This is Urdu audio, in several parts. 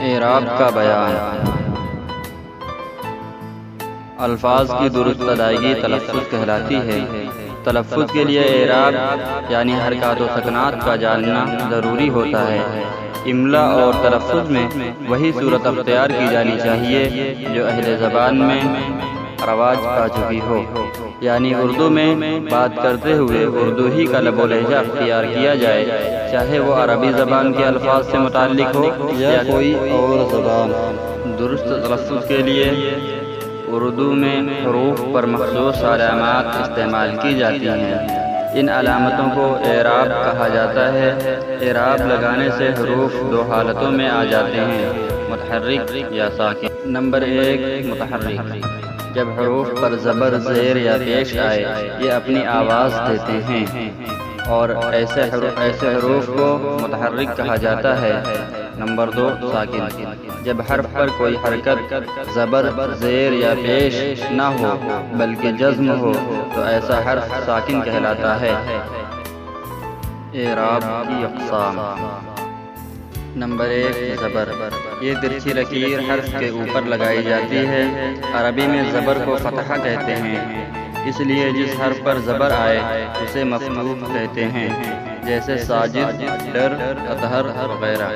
اعراب کا بیان۔ الفاظ کی درست ادائیگی تلفظ کہلاتی ہے۔ تلفظ کے لیے اعراب یعنی حرکات و سکنات کا جاننا ضروری ہوتا ہے۔ املا اور تلفظ میں وہی صورت اختیار کی جانی چاہیے جو اہل زبان میں رواج پا چکی ہو، یعنی اردو میں بات کرتے ہوئے اردو ہی کا لب و لہجہ اختیار کیا جائے، چاہے وہ عربی زبان کے الفاظ سے متعلق ہو یا کوئی اور زبان۔ درست تلفظ کے لیے اردو میں حروف پر مخصوص علامات استعمال کی جاتی ہیں۔ ان علامتوں کو اعراب کہا جاتا ہے۔ اعراب لگانے سے حروف دو حالتوں میں آ جاتے ہیں، متحرک یا ساکن۔ نمبر 1، متحرک۔ جب حروف پر زبر، زیر یا پیش آئے، یہ اپنی آواز دیتے ہیں اور ایسے حروف کو متحرک کہا جاتا ہے۔ نمبر 2، ساکن۔ جب حرف پر کوئی حرکت، زبر، زیر یا پیش نہ ہو بلکہ جزم ہو تو ایسا حرف ساکن کہلاتا ہے۔ اعراب کی اقسام۔ نمبر 1، زبر۔ یہ ترچھی لکیر حرف کے اوپر لگائی جاتی ہے۔ عربی میں زبر کو فتحہ کہتے ہیں، اس لیے جس حرف پر زبر آئے اسے مفتوح کہتے ہیں، جیسے ساجد، ڈر، اطہر وغیرہ۔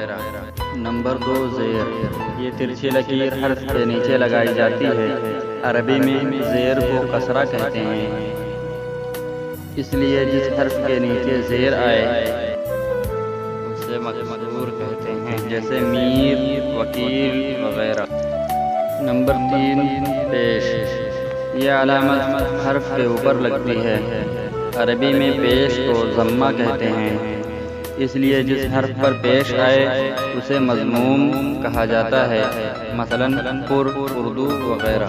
نمبر 2، زیر۔ یہ ترچھی لکیر حرف کے نیچے لگائی جاتی ہے۔ عربی میں زیر کو کسرہ کہتے ہیں، اس لیے جس حرف کے نیچے زیر آئے اسے مکسور کہتے ہیں، جیسے میر، وکیل وغیرہ۔ نمبر 3، پیش۔ یہ علامت حرف کے اوپر لگتی ہے۔ عربی میں پیش کو ضمہ کہتے ہیں، اس لیے جس حرف پر پیش آئے اسے مضموم کہا جاتا ہے، مثلاً پر، اردو وغیرہ۔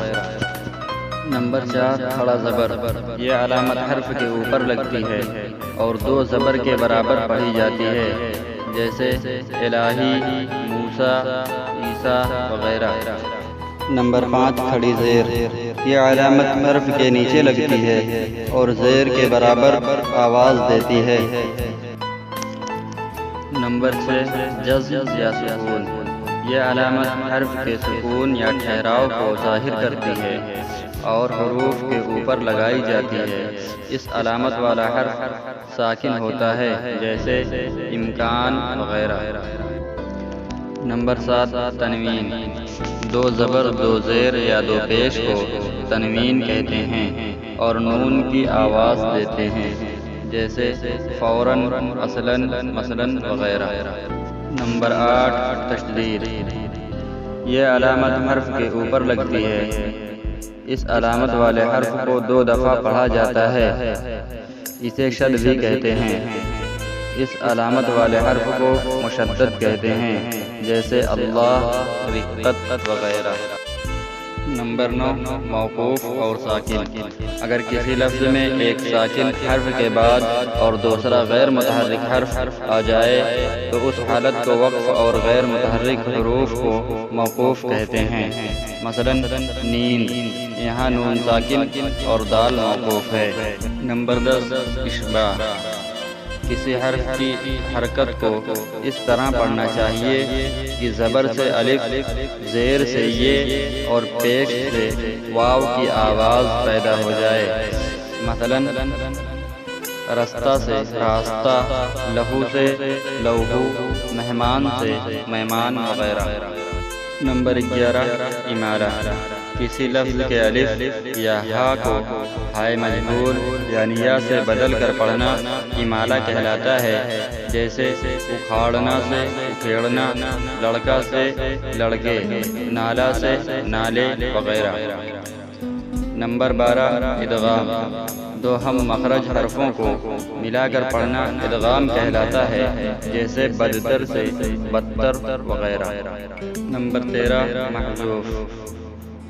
نمبر 4، کھڑا زبر۔ یہ علامت حرف کے اوپر لگتی ہے اور 2 زبر کے برابر پڑھی جاتی ہے، جیسے الہی، موسیٰ، عیسیٰ وغیرہ۔ نمبر 5، کھڑی زیر۔ یہ علامت حرف کے نیچے لگتی ہے اور زیر کے برابر آواز دیتی ہے۔ نمبر 6، جزم یا سکون۔ یہ علامت حرف کے سکون یا ٹھہراؤ کو ظاہر کرتی ہے اور حروف کے اوپر لگائی جاتی ہے۔ اس علامت والا حرف ساکن ہوتا ہے، جیسے امکان وغیرہ۔ نمبر 7، تنوین۔ 2 زبر، 2 زیر یا 2 پیش کو تنوین کہتے ہیں اور نون کی آواز دیتے ہیں، جیسے فوراً، اصلاً، مثلاً وغیرہ۔ نمبر 8، تشدید۔ یہ علامت حرف کے اوپر لگتی ہے۔ اس علامت والے حرف کو 2 دفعہ پڑھا جاتا ہے، اسے شد بھی کہتے ہیں۔ اس علامت والے حرف کو مشدد کہتے ہیں، جیسے اللہ، رقت وغیرہ۔ نمبر 9، موقوف اور ساکن۔ اگر کسی لفظ میں ایک ساکن حرف کے بعد اور دوسرا غیر متحرک حرف آ جائے تو اس حالت کو وقف اور غیر متحرک حروف کو موقوف کہتے ہیں، مثلاً نیند۔ یہاں نون ساکن اور دال موقوف ہے۔ نمبر 10، اشباع۔ کسی حرف کی حرکت کو اس طرح پڑھنا چاہیے کہ زبر سے الف، زیر سے یہ اور پیش سے واو کی آواز پیدا ہو جائے، مثلاً رستہ سے راستہ، لہو سے لوہو، مہمان سے مہمان وغیرہ۔ نمبر 11، امالہ۔ کسی لفظ کے الف یا ہا کو ہائے مجبور یعنی یا سے بدل کر پڑھنا امالہ کہلاتا ہے، جیسے اکھاڑنا سے اکھیڑنا، لڑکا سے لڑکے، نالا سے نالے وغیرہ۔ نمبر 12، ادغام۔ 2 ہم مخرج حرفوں کو ملا کر پڑھنا ادغام کہلاتا ہے، جیسے بدتر سے بدتر وغیرہ۔ نمبر 13، محذوف۔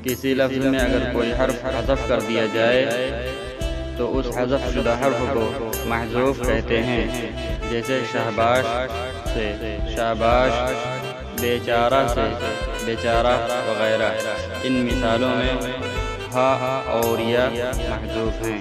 کسی لفظ میں اگر کوئی حرف حذف کر دیا جائے تو اس حذف شدہ حرف کو محذوف کہتے ہیں، جیسے شہباش سے شاباش، بیچارہ سے بیچارہ وغیرہ۔ ان مثالوں میں ہا اور یا محذوف ہیں۔